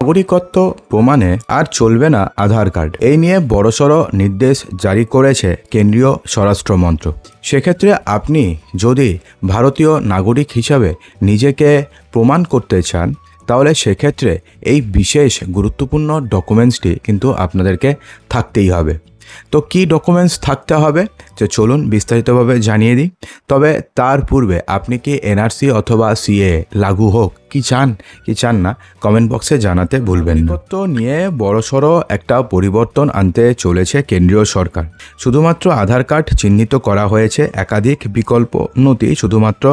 নাগরিকত্ব প্রমাণে আর চলবে না আধার কার্ড, এই নিয়ে বড়সড় নির্দেশ জারি করেছে কেন্দ্রীয় স্বরাষ্ট্র মন্ত্রক। সেক্ষেত্রে আপনি যদি ভারতীয় নাগরিক হিসাবে নিজেকে প্রমাণ করতে চান, তাহলে সেক্ষেত্রে এই বিশেষ গুরুত্বপূর্ণ ডকুমেন্টসটি কিন্তু আপনাদেরকে থাকতেই হবে। তো কি ডকুমেন্টস থাকতে হবে যে চলুন বিস্তারিতভাবে জানিয়ে দিই। তবে তার পূর্বে আপনি কি এনআরসি অথবা সিএ লাগু হোক কি চান না কমেন্ট বক্সে জানাতে ভুলবেন না। নাগরিকত্ব নিয়ে বড়সড় একটা পরিবর্তন আনতে চলেছে কেন্দ্রীয় সরকার। শুধুমাত্র আধার কার্ড চিহ্নিত করা হয়েছে, একাধিক বিকল্প নথি, শুধুমাত্র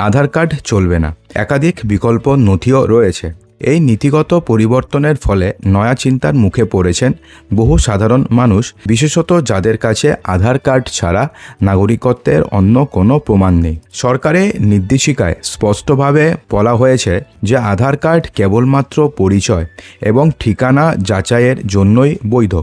আধার কার্ড চলবে না, একাধিক বিকল্প নথিও রয়েছে। এই নীতিগত পরিবর্তনের ফলে নয়া চিন্তার মুখে পড়েছেন বহু সাধারণ মানুষ, বিশেষত যাদের কাছে আধার কার্ড ছাড়া নাগরিকত্বের অন্য কোনো প্রমাণ নেই। সরকারের নির্দেশিকায় স্পষ্টভাবে বলা হয়েছে যে আধার কার্ড কেবলমাত্র পরিচয় এবং ঠিকানা যাচাইয়ের জন্যই বৈধ।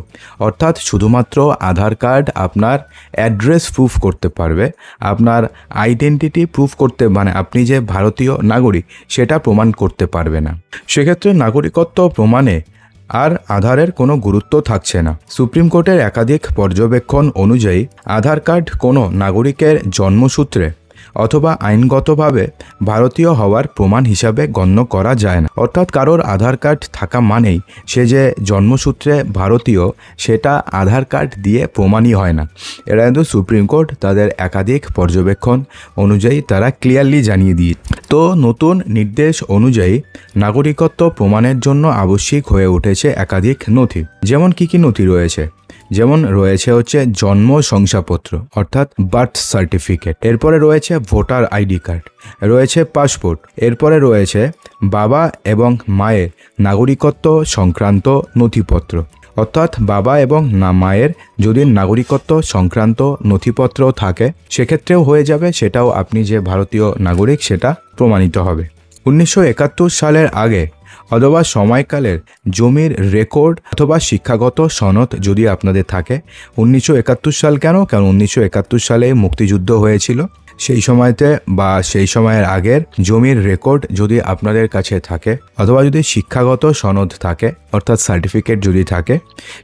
অর্থাৎ শুধুমাত্র আধার কার্ড আপনার অ্যাড্রেস প্রুফ করতে পারবে, আপনার আইডেন্টিটি প্রুফ করতে, মানে আপনি যে ভারতীয় নাগরিক সেটা প্রমাণ করতে পারবে না। সেক্ষেত্রে নাগরিকত্ব প্রমাণে আর আধারের কোনো গুরুত্ব থাকছে না। সুপ্রিম কোর্টের একাধিক পর্যবেক্ষণ অনুযায়ী আধার কার্ড কোনো নাগরিকের জন্মসূত্রে অথবা আইনগতভাবে ভারতীয় হওয়ার প্রমাণ হিসাবে গণ্য করা যায় না। অর্থাৎ কারোর আধার কার্ড থাকা মানেই সে যে জন্মসূত্রে ভারতীয় সেটা আধার কার্ড দিয়ে প্রমাণই হয় না। এটা কিন্তু সুপ্রিম কোর্ট তাদের একাধিক পর্যবেক্ষণ অনুযায়ী তারা ক্লিয়ারলি জানিয়ে দিয়ে। তো নতুন নির্দেশ অনুযায়ী নাগরিকত্ব প্রমাণের জন্য আবশ্যিক হয়ে উঠেছে একাধিক নথি। যেমন কি নথি রয়েছে? যেমন রয়েছে হচ্ছে জন্ম শংসাপত্র অর্থাৎ বার্থ সার্টিফিকেট, এরপরে রয়েছে ভোটার আইডি কার্ড, রয়েছে পাসপোর্ট, এরপরে রয়েছে বাবা এবং মায়ের নাগরিকত্ব সংক্রান্ত নথিপত্র। অর্থাৎ বাবা এবং মায়ের যদি নাগরিকত্ব সংক্রান্ত নথিপত্র থাকে সেক্ষেত্রেও হয়ে যাবে, সেটাও আপনি যে ভারতীয় নাগরিক সেটা প্রমাণিত হবে। 1971 সালের আগে অথবা সময়কালের জমির রেকর্ড অথবা শিক্ষাগত সনদ যদি আপনাদের থাকে। 1971 সাল কেন? কারণ 1971 সালে মুক্তিযুদ্ধ হয়েছিল, সেই সময়তে বা সেই সময়ের আগের জমির রেকর্ড যদি আপনাদের কাছে থাকে অথবা যদি শিক্ষাগত সনদ থাকে অর্থাৎ সার্টিফিকেট যদি থাকে,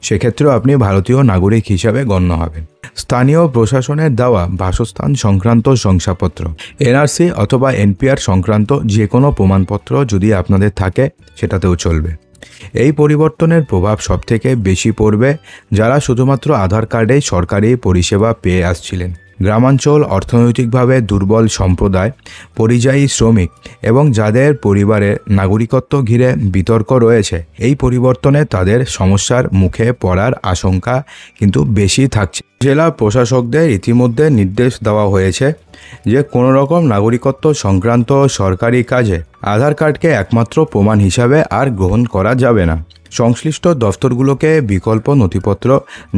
সেক্ষেত্রেও আপনি ভারতীয় নাগরিক হিসাবে গণ্য হবেন। স্থানীয় প্রশাসনের দেওয়া বাসস্থান সংক্রান্ত শংসাপত্র, এনআরসি অথবা এনপিআর সংক্রান্ত যে কোনো প্রমাণপত্র যদি আপনাদের থাকে সেটাতেও চলবে। এই পরিবর্তনের প্রভাব সবথেকে বেশি পড়বে যারা শুধুমাত্র আধার কার্ডেই সরকারি পরিষেবা পেয়ে আসছিলেন। গ্রামাঞ্চল, অর্থনৈতিকভাবে দুর্বল সম্প্রদায়, পরিযায়ী শ্রমিক এবং যাদের পরিবারের নাগরিকত্ব ঘিরে বিতর্ক রয়েছে, এই পরিবর্তনে তাদের সমস্যার মুখে পড়ার আশঙ্কা কিন্তু বেশি থাকছে। জেলা প্রশাসকদের ইতিমধ্যে নির্দেশ দেওয়া হয়েছে যে কোনো রকম নাগরিকত্ব সংক্রান্ত সরকারি কাজে আধার কার্ডকে একমাত্র প্রমাণ হিসাবে আর গ্রহণ করা যাবে না। সংশ্লিষ্ট দফতরগুলোকে বিকল্প নথিপত্র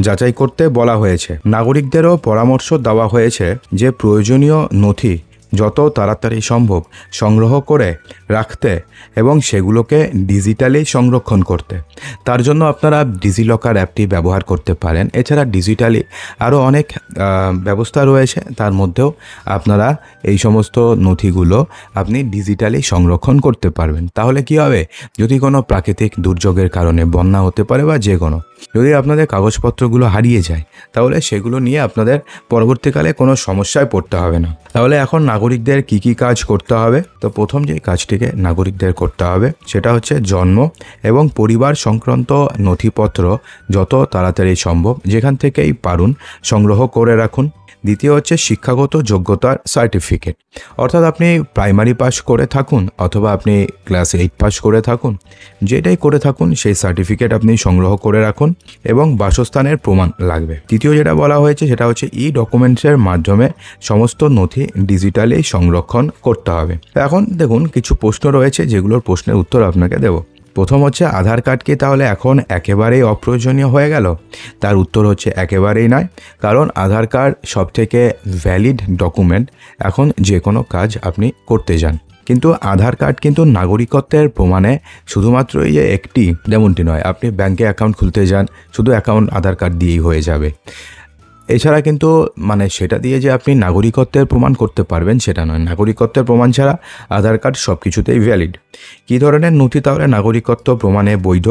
যাচাই করতে বলা হয়েছে। নাগরিকদেরও পরামর্শ দেওয়া হয়েছে যে প্রয়োজনীয় নথি যত তাড়াতাড়ি সম্ভব সংগ্রহ করে রাখতে এবং সেগুলোকে ডিজিটালি সংরক্ষণ করতে। তার জন্য আপনারা ডিজিলকার অ্যাপটি ব্যবহার করতে পারেন। এছাড়া ডিজিটালি আরও অনেক ব্যবস্থা রয়েছে, তার মধ্যেও আপনারা এই সমস্ত নথিগুলো আপনি ডিজিটালি সংরক্ষণ করতে পারবেন। তাহলে কি হবে, যদি কোনো প্রাকৃতিক দুর্যোগের কারণে বন্যা হতে পারে বা যে কোনো, যদি আপনাদের কাগজপত্রগুলো হারিয়ে যায় তাহলে সেগুলো নিয়ে আপনাদের পরবর্তীকালে কোনো সমস্যায় পড়তে হবে না। তাহলে এখন নাগরিকদের কি কি কাজ করতে হবে? তো প্রথম যে কাজটিকে নাগরিকদের করতে হবে সেটা হচ্ছে জন্ম এবং পরিবার সংক্রান্ত নথিপত্র যত তাড়াতাড়ি সম্ভব যেখান থেকেই পারুন সংগ্রহ করে রাখুন। দ্বিতীয় হচ্ছে শিক্ষাগত যোগ্যতার সার্টিফিকেট, অর্থাৎ আপনি প্রাইমারি পাস করে থাকুন অথবা আপনি ক্লাস 8 পাস করে থাকুন, যেটাই করে থাকুন সেই সার্টিফিকেট আপনি সংগ্রহ করে রাখুন এবং বাসস্থানের প্রমাণ লাগবে। তৃতীয় যেটা বলা হয়েছে সেটা হচ্ছে ডকুমেন্টসের মাধ্যমে সমস্ত নথি ডিজিটালি সংরক্ষণ করতে হবে। এখন দেখুন কিছু প্রশ্ন রয়েছে যেগুলোর প্রশ্নের উত্তর আপনাকে দেব। প্রথম হচ্ছে আধার কার্ড কি তাহলে এখন একেবারেই অপ্রয়োজনীয় হয়ে গেল? তার উত্তর হচ্ছে একেবারেই নয়, কারণ আধার কার্ড সবথেকে ভ্যালিড ডকুমেন্ট এখন যে কোনো কাজ আপনি করতে যান। কিন্তু আধার কার্ড কিন্তু নাগরিকত্বের প্রমাণে শুধুমাত্র এই যে একটি যেমনটি নয়, আপনি ব্যাংকে অ্যাকাউন্ট খুলতে যান শুধু অ্যাকাউন্ট আধার কার্ড দিয়েই হয়ে যাবে। এছাড়া কিন্তু সেটা দিয়ে যে আপনি নাগরিকত্বের প্রমাণ করতে পারবেন সেটা নয়, নাগরিকত্বের প্রমাণ ছাড়া আধার কার্ড সব কিছুতেই ভ্যালিড। কী ধরনের নথি তাহলে নাগরিকত্ব প্রমাণে বৈধ?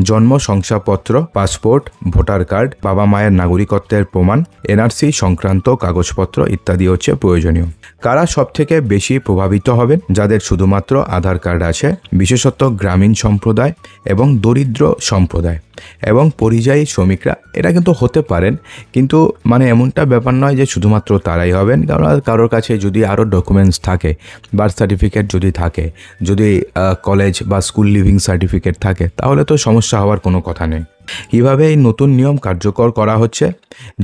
জন্ম শংসাপত্র, পাসপোর্ট, ভোটার কার্ড, বাবা মায়ের নাগরিকত্বের প্রমাণ, এনআরসি সংক্রান্ত কাগজপত্র ইত্যাদি হচ্ছে প্রয়োজনীয়। কারা সবথেকে বেশি প্রভাবিত হবেন? যাদের শুধুমাত্র আধার কার্ড আছে, বিশেষত গ্রামীণ সম্প্রদায় এবং দরিদ্র সম্প্রদায় এবং পরিযায়ী শ্রমিকরা। এটা কিন্তু হতে পারেন, কিন্তু মানে এমনটা ব্যাপার নয় যে শুধুমাত্র তারাই হবেন। কারণ কারোর কাছে যদি আরও ডকুমেন্টস থাকে, বার্থ সার্টিফিকেট যদি থাকে, যদি কলেজ বা স্কুল লিভিং সার্টিফিকেট থাকে, তাহলে তো সমস্যা হওয়ার কোনো কথা নেই। কীভাবে এই নতুন নিয়ম কার্যকর করা হচ্ছে?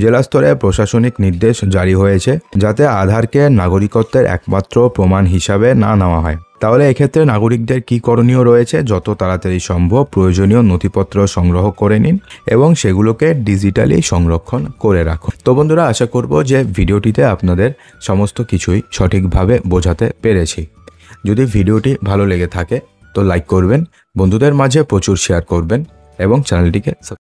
জেলা স্তরে প্রশাসনিক নির্দেশ জারি হয়েছে যাতে আধারকে নাগরিকত্বের একমাত্র প্রমাণ হিসাবে না নেওয়া হয়। তাহলে এক্ষেত্রে নাগরিকদের কী করণীয় রয়েছে? যত তাড়াতাড়ি সম্ভব প্রয়োজনীয় নথিপত্র সংগ্রহ করে নিন এবং সেগুলোকে ডিজিটালি সংরক্ষণ করে রাখুন। তো বন্ধুরা, আশা করব যে ভিডিওটিতে আপনাদের সমস্ত কিছুই সঠিকভাবে বোঝাতে পেরেছি। যদি ভিডিওটি ভালো লেগে থাকে তো লাইক করবেন, বন্ধুদের মাঝে প্রচুর শেয়ার করবেন এবং চ্যানেলটিকে